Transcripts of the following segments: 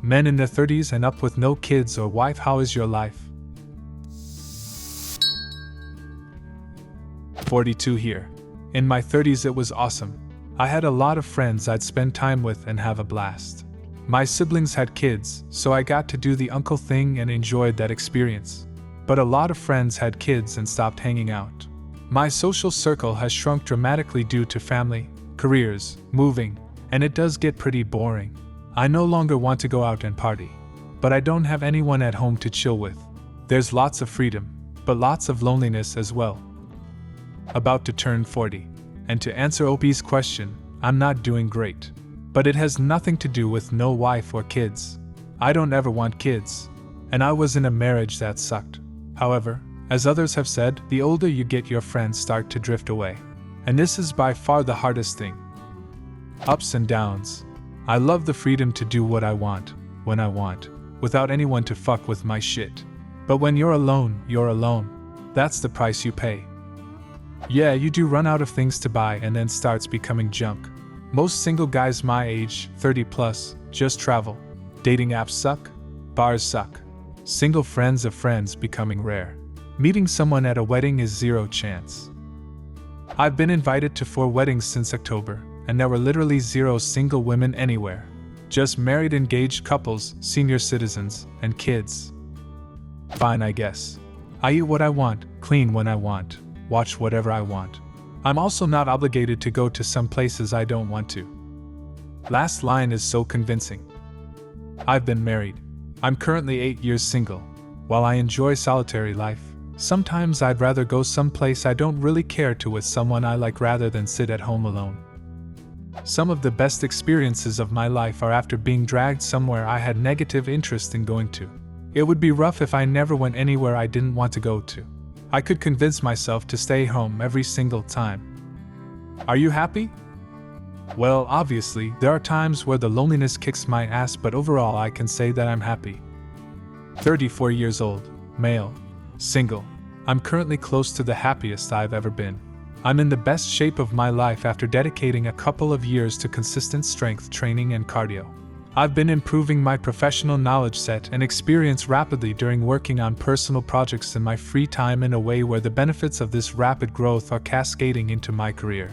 Men in their 30s and up with no kids or wife, how is your life? 42 here. In my 30s it was awesome. I had a lot of friends I'd spend time with and have a blast. My siblings had kids, so I got to do the uncle thing and enjoyed that experience. But a lot of friends had kids and stopped hanging out. My social circle has shrunk dramatically due to family, careers, moving, and it does get pretty boring. I no longer want to go out and party, but I don't have anyone at home to chill with. There's lots of freedom, but lots of loneliness as well. About to turn 40. And to answer OP's question, I'm not doing great. But it has nothing to do with no wife or kids. I don't ever want kids. And I was in a marriage that sucked. However, as others have said, the older you get, your friends start to drift away. And this is by far the hardest thing. Ups and downs. I love the freedom to do what I want, when I want, without anyone to fuck with my shit. But when you're alone, you're alone. That's the price you pay. Yeah, you do run out of things to buy and then starts becoming junk. Most single guys my age, 30 plus, just travel. Dating apps suck. Bars suck. Single friends of friends becoming rare. Meeting someone at a wedding is zero chance. I've been invited to 4 weddings since October, and there were literally 0 single women anywhere. Just married engaged couples, senior citizens, and kids. Fine, I guess. I eat what I want, clean when I want, watch whatever I want. I'm also not obligated to go to some places I don't want to. Last line is so convincing. I've been married. I'm currently 8 years single. While I enjoy solitary life, sometimes I'd rather go someplace I don't really care to with someone I like rather than sit at home alone. Some of the best experiences of my life are after being dragged somewhere I had negative interest in going to. It would be rough if I never went anywhere I didn't want to go to. I could convince myself to stay home every single time. Are you happy? Well, obviously, there are times where the loneliness kicks my ass, but overall I can say that I'm happy. 34 years old, male, single. I'm currently close to the happiest I've ever been. I'm in the best shape of my life after dedicating a couple of years to consistent strength training and cardio. I've been improving my professional knowledge set and experience rapidly during working on personal projects in my free time in a way where the benefits of this rapid growth are cascading into my career.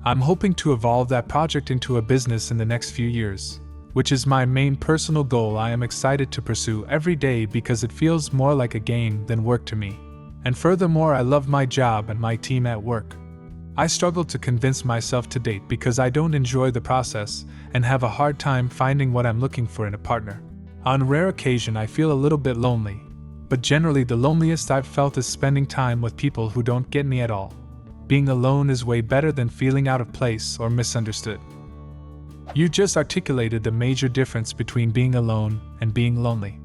I'm hoping to evolve that project into a business in the next few years, which is my main personal goal I am excited to pursue every day because it feels more like a game than work to me. And furthermore, I love my job and my team at work. I struggle to convince myself to date because I don't enjoy the process and have a hard time finding what I'm looking for in a partner. On rare occasion I feel a little bit lonely, but generally the loneliest I've felt is spending time with people who don't get me at all. Being alone is way better than feeling out of place or misunderstood. You just articulated the major difference between being alone and being lonely.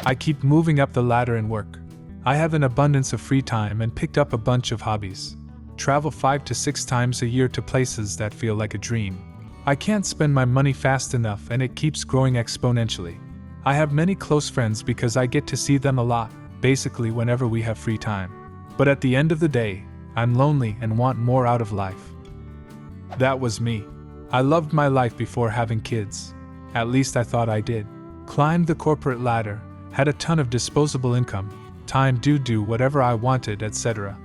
I keep moving up the ladder in work. I have an abundance of free time and picked up a bunch of hobbies. Travel 5 to 6 times a year to places that feel like a dream. I can't spend my money fast enough and it keeps growing exponentially. I have many close friends because I get to see them a lot, basically whenever we have free time. But at the end of the day, I'm lonely and want more out of life. That was me. I loved my life before having kids. At least I thought I did. Climbed the corporate ladder, had a ton of disposable income, time to do whatever I wanted, etc.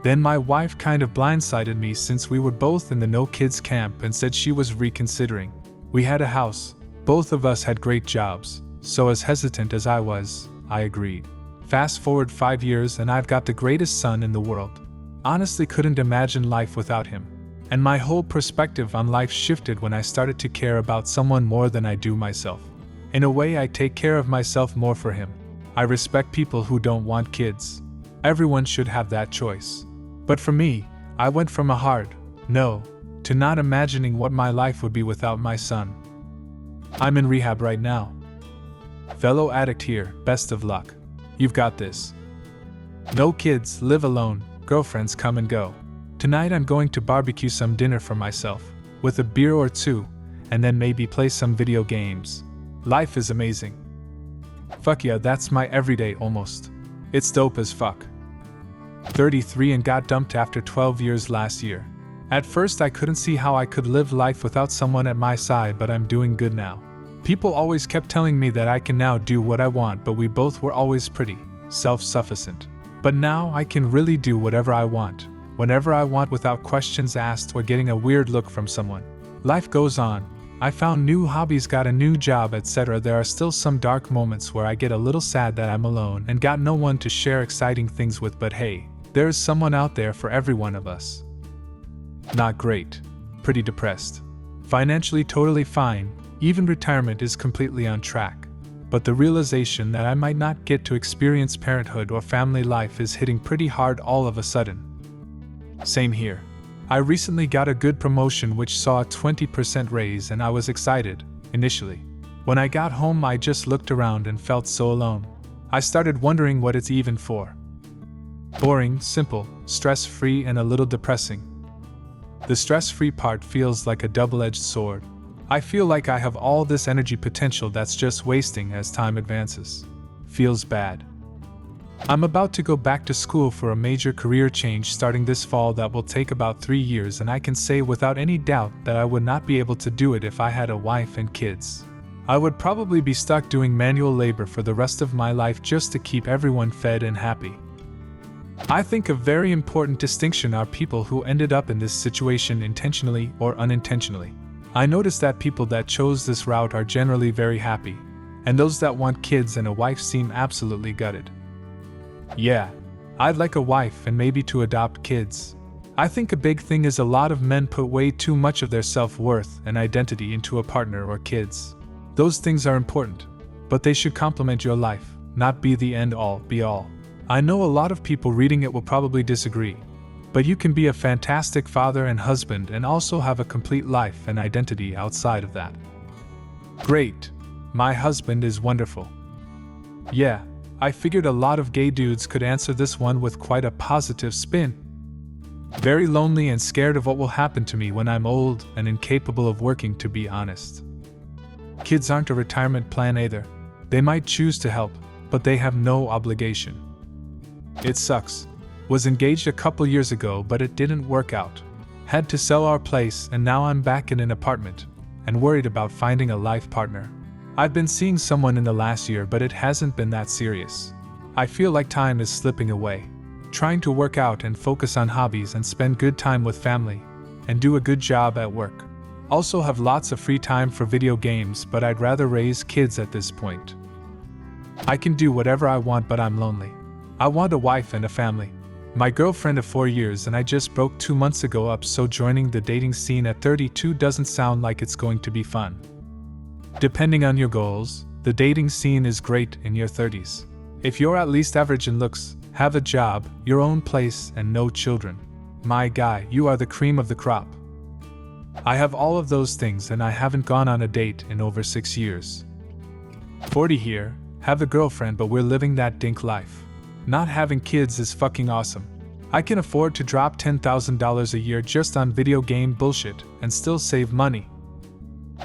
Then my wife kind of blindsided me since we were both in the no kids camp and said she was reconsidering. We had a house, both of us had great jobs, so as hesitant as I was, I agreed. Fast forward 5 years and I've got the greatest son in the world. Honestly couldn't imagine life without him. And my whole perspective on life shifted when I started to care about someone more than I do myself. In a way, I take care of myself more for him. I respect people who don't want kids. Everyone should have that choice. But for me, I went from a hard no to not imagining what my life would be without my son. I'm in rehab right now. Fellow addict here, best of luck. You've got this. No kids, live alone, girlfriends come and go. Tonight I'm going to barbecue some dinner for myself, with a beer or 2, and then maybe play some video games. Life is amazing. Fuck yeah, that's my everyday almost. It's dope as fuck. 33 and got dumped after 12 years last year. At first I couldn't see how I could live life without someone at my side, but I'm doing good now. People always kept telling me that I can now do what I want, but we both were always pretty self-sufficient. But now I can really do whatever I want, whenever I want, without questions asked or getting a weird look from someone. Life goes on. I found new hobbies, got a new job, etc. There are still some dark moments where I get a little sad that I'm alone and got no one to share exciting things with, but hey, there is someone out there for every one of us. Not great. Pretty depressed. Financially totally fine, even retirement is completely on track. But the realization that I might not get to experience parenthood or family life is hitting pretty hard all of a sudden. Same here. I recently got a good promotion which saw a 20% raise, and I was excited, initially. When I got home, I just looked around and felt so alone. I started wondering what it's even for. Boring, simple, stress-free, and a little depressing. The stress-free part feels like a double-edged sword. I feel like I have all this energy potential that's just wasting as time advances. Feels bad. I'm about to go back to school for a major career change starting this fall that will take about 3 years, and I can say without any doubt that I would not be able to do it if I had a wife and kids. I would probably be stuck doing manual labor for the rest of my life just to keep everyone fed and happy. I think a very important distinction are people who ended up in this situation intentionally or unintentionally. I noticed that people that chose this route are generally very happy, and those that want kids and a wife seem absolutely gutted. Yeah, I'd like a wife and maybe to adopt kids. I think a big thing is a lot of men put way too much of their self-worth and identity into a partner or kids. Those things are important, but they should complement your life, not be the end-all, be-all. I know a lot of people reading it will probably disagree, but you can be a fantastic father and husband and also have a complete life and identity outside of that. Great. My husband is wonderful. Yeah, I figured a lot of gay dudes could answer this one with quite a positive spin. Very lonely and scared of what will happen to me when I'm old and incapable of working, to be honest. Kids aren't a retirement plan either. They might choose to help, but they have no obligation. It sucks. Was engaged a couple years ago, but it didn't work out. Had to sell our place, and now I'm back in an apartment and worried about finding a life partner. I've been seeing someone in the last year, but it hasn't been that serious. I feel like time is slipping away. Trying to work out and focus on hobbies and spend good time with family and do a good job at work. Also have lots of free time for video games, but I'd rather raise kids at this point. I can do whatever I want, but I'm lonely. I want a wife and a family. My girlfriend of 4 years and I just broke 2 months ago up, so joining the dating scene at 32 doesn't sound like it's going to be fun. Depending on your goals, the dating scene is great in your 30s. If you're at least average in looks, have a job, your own place, and no children. My guy, you are the cream of the crop. I have all of those things and I haven't gone on a date in over 6 years. 40 here, have a girlfriend, but we're living that dink life. Not having kids is fucking awesome. I can afford to drop $10,000 a year just on video game bullshit and still save money.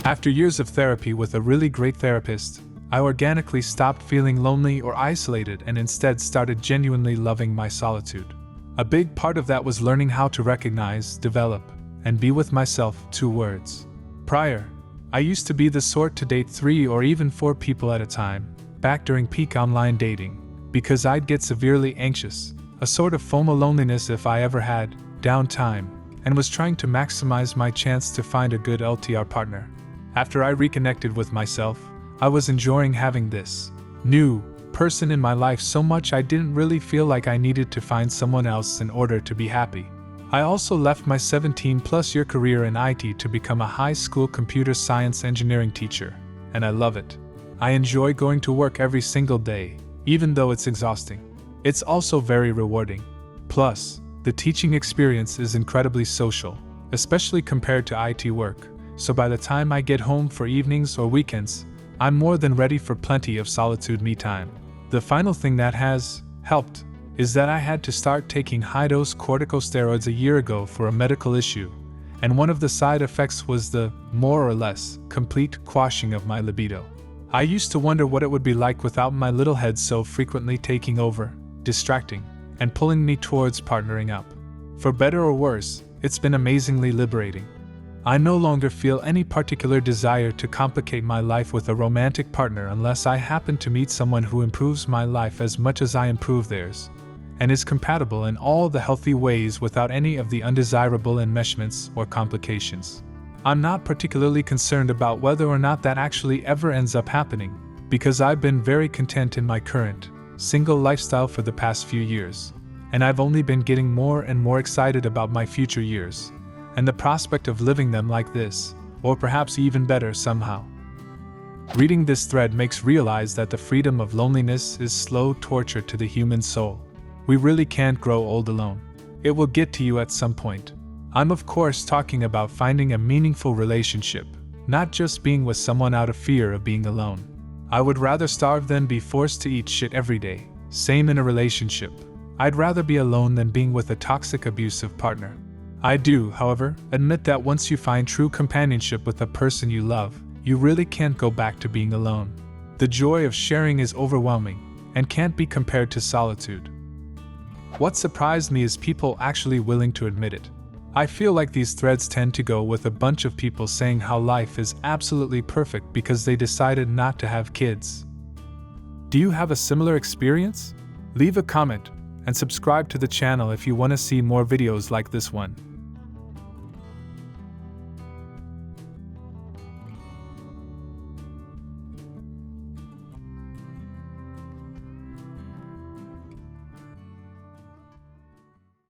After years of therapy with a really great therapist, I organically stopped feeling lonely or isolated and instead started genuinely loving my solitude. A big part of that was learning how to recognize, develop, and be with myself, 2 words. Prior, I used to be the sort to date 3 or even 4 people at a time, back during peak online dating, because I'd get severely anxious, a sort of FOMO loneliness if I ever had downtime, and was trying to maximize my chance to find a good LTR partner. After I reconnected with myself, I was enjoying having this new person in my life so much I didn't really feel like I needed to find someone else in order to be happy. I also left my 17-plus year career in IT to become a high school computer science engineering teacher, and I love it. I enjoy going to work every single day, even though it's exhausting. It's also very rewarding. Plus, the teaching experience is incredibly social, especially compared to IT work, so by the time I get home for evenings or weekends, I'm more than ready for plenty of solitude me time. The final thing that has helped is that I had to start taking high-dose corticosteroids a year ago for a medical issue, and one of the side effects was the, more or less, complete quashing of my libido. I used to wonder what it would be like without my little head so frequently taking over, distracting, and pulling me towards partnering up. For better or worse, it's been amazingly liberating. I no longer feel any particular desire to complicate my life with a romantic partner unless I happen to meet someone who improves my life as much as I improve theirs, and is compatible in all the healthy ways without any of the undesirable enmeshments or complications. I'm not particularly concerned about whether or not that actually ever ends up happening, because I've been very content in my current, single lifestyle for the past few years, and I've only been getting more and more excited about my future years, and the prospect of living them like this, or perhaps even better somehow. Reading this thread makes realize that the freedom of loneliness is slow torture to the human soul. We really can't grow old alone. It will get to you at some point. I'm of course talking about finding a meaningful relationship, not just being with someone out of fear of being alone. I would rather starve than be forced to eat shit every day. Same in a relationship. I'd rather be alone than being with a toxic, abusive partner. I do, however, admit that once you find true companionship with a person you love, you really can't go back to being alone. The joy of sharing is overwhelming, and can't be compared to solitude. What surprised me is people actually willing to admit it. I feel like these threads tend to go with a bunch of people saying how life is absolutely perfect because they decided not to have kids. Do you have a similar experience? Leave a comment, and subscribe to the channel if you want to see more videos like this one.